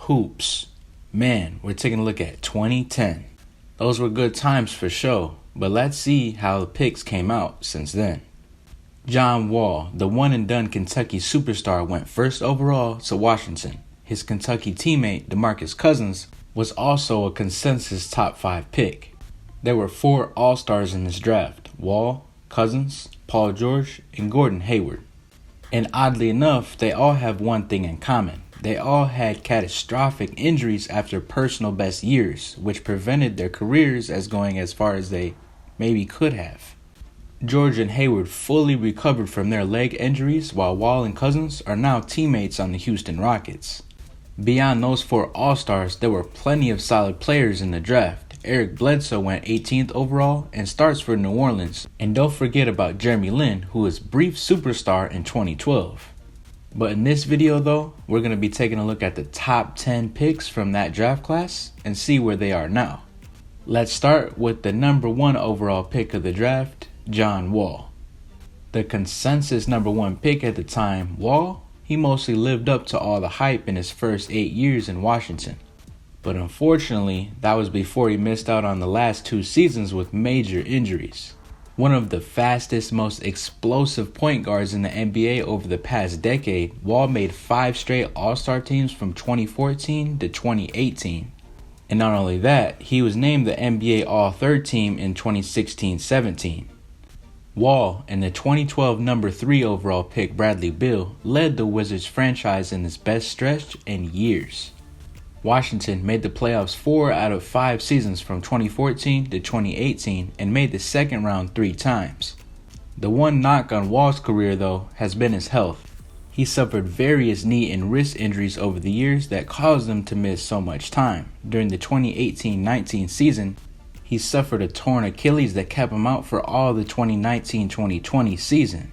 hoops. Man, we're taking a look at 2010. Those were good times for sure, but let's see how the picks came out since then. John Wall, the one-and-done Kentucky superstar, went first overall to Washington. His Kentucky teammate, DeMarcus Cousins, was also a consensus top 5 pick. There were 4 All-Stars in this draft: Wall, Cousins, Paul George, and Gordon Hayward. And oddly enough, they all have one thing in common. They all had catastrophic injuries after personal best years, which prevented their careers as going as far as they maybe could have. George and Hayward fully recovered from their leg injuries, while Wall and Cousins are now teammates on the Houston Rockets. Beyond those 4 All-Stars, there were plenty of solid players in the draft. Eric Bledsoe went 18th overall and starts for New Orleans. And don't forget about Jeremy Lin, who was brief superstar in 2012. But in this video though, we're going to be taking a look at the top 10 picks from that draft class and see where they are now. Let's start with the number 1 overall pick of the draft, John Wall. The consensus number 1 pick at the time, Wall, he mostly lived up to all the hype in his first 8 years in Washington. But unfortunately, that was before he missed out on the last 2 seasons with major injuries. One of the fastest, most explosive point guards in the NBA over the past decade, Wall made 5 straight All-Star teams from 2014 to 2018. And not only that, he was named the NBA All-Third Team in 2016-17. Wall and the 2012 number 3 overall pick Bradley Beal led the Wizards franchise in its best stretch in years. Washington made the playoffs 4 out of 5 seasons from 2014 to 2018 and made the second round 3 times. The one knock on Wall's career though has been his health. He suffered various knee and wrist injuries over the years that caused him to miss so much time. During the 2018-19 season, he suffered a torn Achilles that kept him out for all the 2019-2020 season.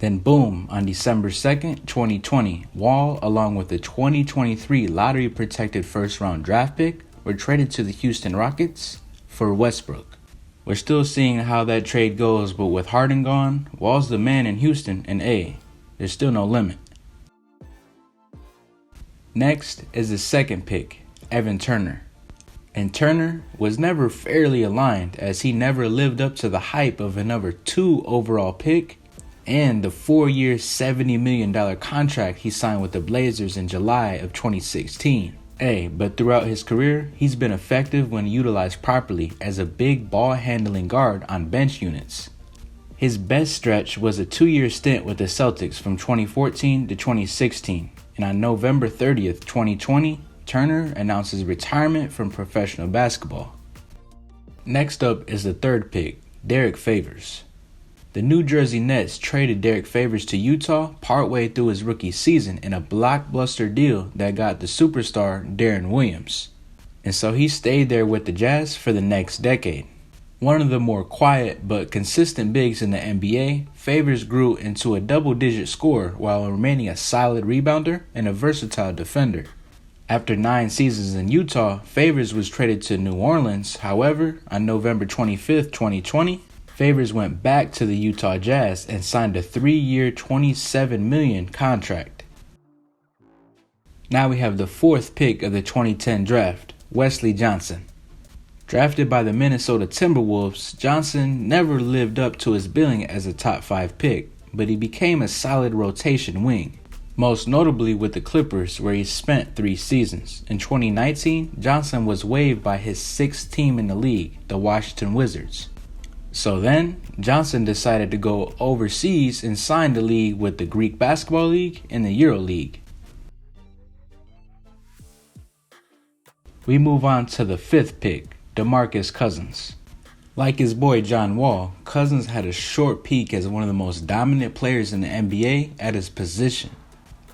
Then boom, on December 2nd, 2020, Wall, along with the 2023 lottery-protected first-round draft pick, were traded to the Houston Rockets for Westbrook. We're still seeing how that trade goes, but with Harden gone, Wall's the man in Houston, and there's still no limit. Next is the second pick, Evan Turner. And Turner was never fairly aligned, as he never lived up to the hype of a number 2 overall pick and the 4-year $70 million contract he signed with the Blazers in July of 2016. But throughout his career, he's been effective when utilized properly as a big ball-handling guard on bench units. His best stretch was a 2-year stint with the Celtics from 2014 to 2016, and on November 30th, 2020, Turner announces retirement from professional basketball. Next up is the third pick, Derrick Favors. The New Jersey Nets traded Derrick Favors to Utah partway through his rookie season in a blockbuster deal that got the superstar Deron Williams. And so he stayed there with the Jazz for the next decade. One of the more quiet but consistent bigs in the NBA, Favors grew into a double-digit scorer while remaining a solid rebounder and a versatile defender. After 9 seasons in Utah, Favors was traded to New Orleans. However, on November 25th, 2020, Favors went back to the Utah Jazz and signed a 3-year $27 million contract. Now we have the 4th pick of the 2010 draft, Wesley Johnson. Drafted by the Minnesota Timberwolves, Johnson never lived up to his billing as a top 5 pick, but he became a solid rotation wing, most notably with the Clippers, where he spent 3 seasons. In 2019, Johnson was waived by his 6th team in the league, the Washington Wizards. So then, Johnson decided to go overseas and sign the league with the Greek Basketball League and the Euro League. We move on to the 5th pick, DeMarcus Cousins. Like his boy John Wall, Cousins had a short peak as one of the most dominant players in the NBA at his position.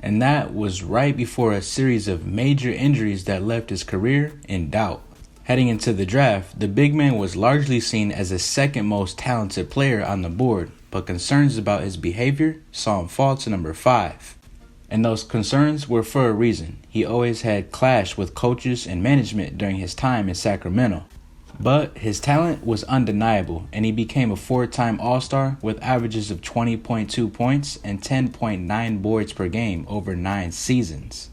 And that was right before a series of major injuries that left his career in doubt. Heading into the draft, the big man was largely seen as the second most talented player on the board, but concerns about his behavior saw him fall to number 5. And those concerns were for a reason. He always had clash with coaches and management during his time in Sacramento. But his talent was undeniable, and he became a 4-time All-Star with averages of 20.2 points and 10.9 boards per game over 9 seasons.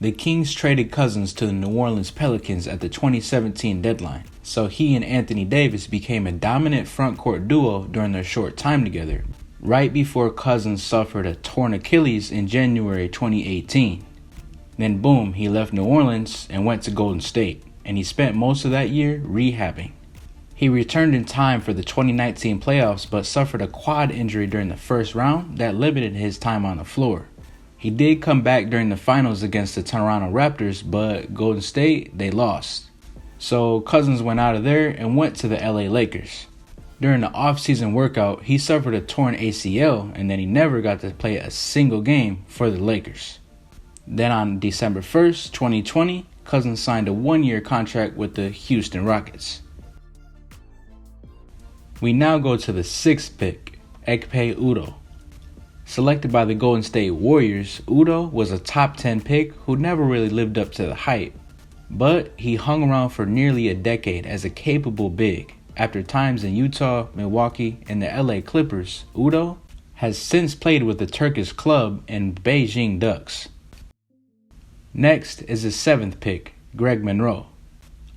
The Kings traded Cousins to the New Orleans Pelicans at the 2017 deadline, so he and Anthony Davis became a dominant frontcourt duo during their short time together, right before Cousins suffered a torn Achilles in January 2018. Then boom, he left New Orleans and went to Golden State, and he spent most of that year rehabbing. He returned in time for the 2019 playoffs but suffered a quad injury during the first round that limited his time on the floor. He did come back during the finals against the Toronto Raptors, but Golden State, they lost. So Cousins went out of there and went to the LA Lakers. During the off-season workout, he suffered a torn ACL and then he never got to play a single game for the Lakers. Then on December 1st, 2020, Cousins signed a one-year contract with the Houston Rockets. We now go to the 6th pick, Ekpe Udoh. Selected by the Golden State Warriors, Udoh was a top 10 pick who never really lived up to the hype, but he hung around for nearly a decade as a capable big. After times in Utah, Milwaukee, and the LA Clippers, Udoh has since played with the Turkish club and Beijing Ducks. Next is the 7th pick, Greg Monroe.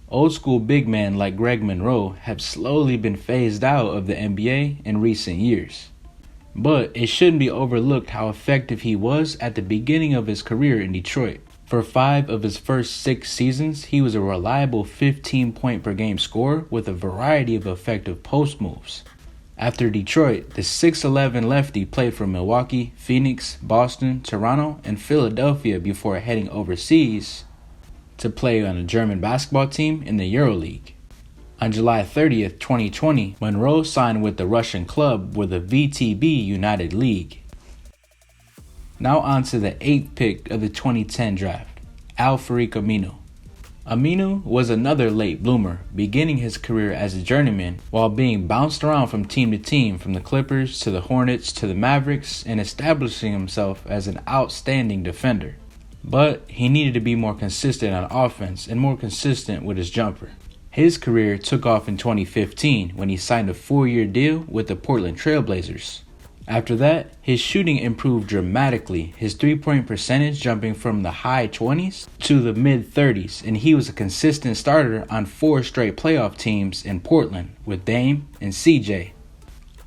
Old school big men like Greg Monroe have slowly been phased out of the NBA in recent years. But it shouldn't be overlooked how effective he was at the beginning of his career in Detroit. For 5 of his first 6 seasons, he was a reliable 15-point per game scorer with a variety of effective post moves. After Detroit, the 6'11 lefty played for Milwaukee, Phoenix, Boston, Toronto, and Philadelphia before heading overseas to play on a German basketball team in the EuroLeague. On July 30th, 2020, Monroe signed with the Russian club with the VTB United League. Now on to the 8th pick of the 2010 draft, Farouq Aminu. Aminu was another late bloomer, beginning his career as a journeyman while being bounced around from team to team, from the Clippers to the Hornets to the Mavericks, and establishing himself as an outstanding defender. But he needed to be more consistent on offense and more consistent with his jumper. His career took off in 2015 when he signed a 4-year deal with the Portland Trail Blazers. After that, his shooting improved dramatically, his 3-point percentage jumping from the high 20s to the mid 30s, and he was a consistent starter on 4 straight playoff teams in Portland with Dame and CJ.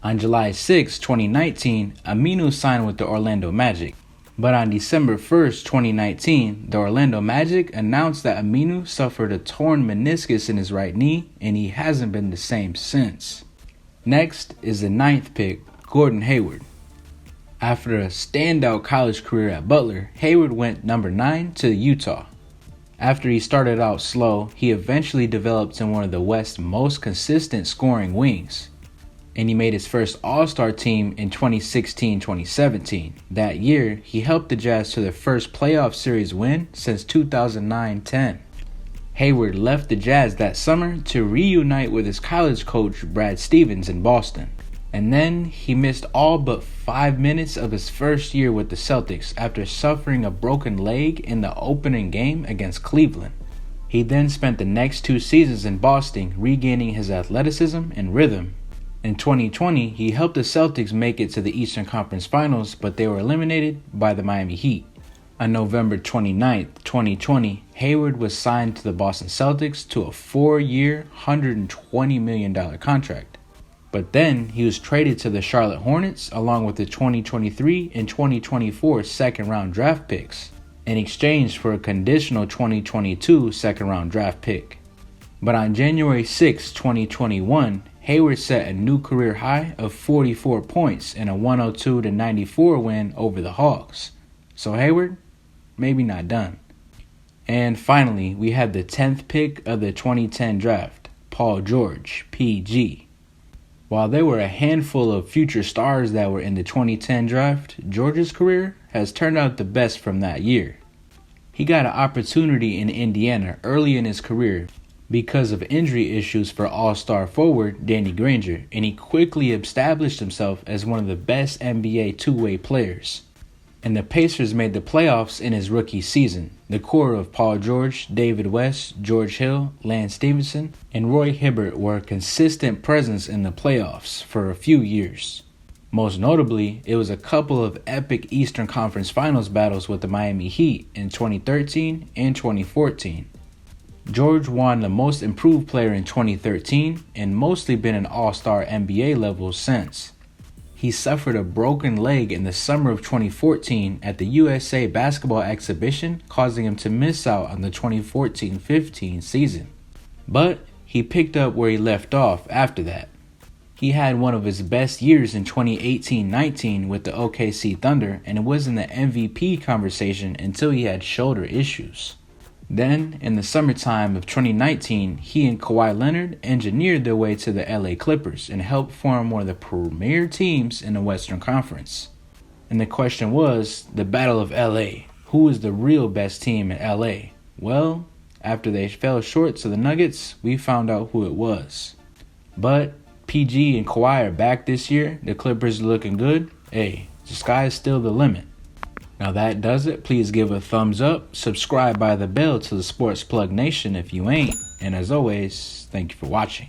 On July 6, 2019, Aminu signed with the Orlando Magic. But on December 1st, 2019, the Orlando Magic announced that Aminu suffered a torn meniscus in his right knee, and he hasn't been the same since. Next is the 9th pick, Gordon Hayward. After a standout college career at Butler, Hayward went number 9 to Utah. After he started out slow, he eventually developed in one of the West's most consistent scoring wings, and he made his first All-Star team in 2016-2017. That year, he helped the Jazz to their first playoff series win since 2009-10. Hayward left the Jazz that summer to reunite with his college coach Brad Stevens in Boston. And then he missed all but 5 minutes of his first year with the Celtics after suffering a broken leg in the opening game against Cleveland. He then spent the next 2 seasons in Boston regaining his athleticism and rhythm. In 2020, he helped the Celtics make it to the Eastern Conference Finals, but they were eliminated by the Miami Heat. On November 29, 2020, Hayward was signed to the Boston Celtics to a 4-year, $120 million contract. But then he was traded to the Charlotte Hornets along with the 2023 and 2024 second-round draft picks in exchange for a conditional 2022 second-round draft pick. But on January 6, 2021, Hayward set a new career high of 44 points in a 102-94 win over the Hawks. So Hayward, maybe not done. And finally, we have the 10th pick of the 2010 draft, Paul George, PG. While there were a handful of future stars that were in the 2010 draft, George's career has turned out the best from that year. He got an opportunity in Indiana early in his career because of injury issues for all-star forward Danny Granger, and he quickly established himself as one of the best NBA two-way players. And the Pacers made the playoffs in his rookie season. The core of Paul George, David West, George Hill, Lance Stephenson, and Roy Hibbert were a consistent presence in the playoffs for a few years. Most notably, it was a couple of epic Eastern Conference Finals battles with the Miami Heat in 2013 and 2014. George won the Most Improved Player in 2013 and mostly been an all-star NBA level since. He suffered a broken leg in the summer of 2014 at the USA Basketball Exhibition, causing him to miss out on the 2014-15 season. But he picked up where he left off after that. He had one of his best years in 2018-19 with the OKC Thunder, and it was in the MVP conversation until he had shoulder issues. Then, in the summertime of 2019, he and Kawhi Leonard engineered their way to the LA Clippers and helped form one of the premier teams in the Western Conference. And the question was, the Battle of LA. Who is the real best team in LA? Well, after they fell short to the Nuggets, we found out who it was. But PG and Kawhi are back this year. The Clippers are looking good. Hey, the sky is still the limit. Now that does it. Please give a thumbs up, subscribe by the bell to the Sports Plug Nation if you ain't, and as always, thank you for watching.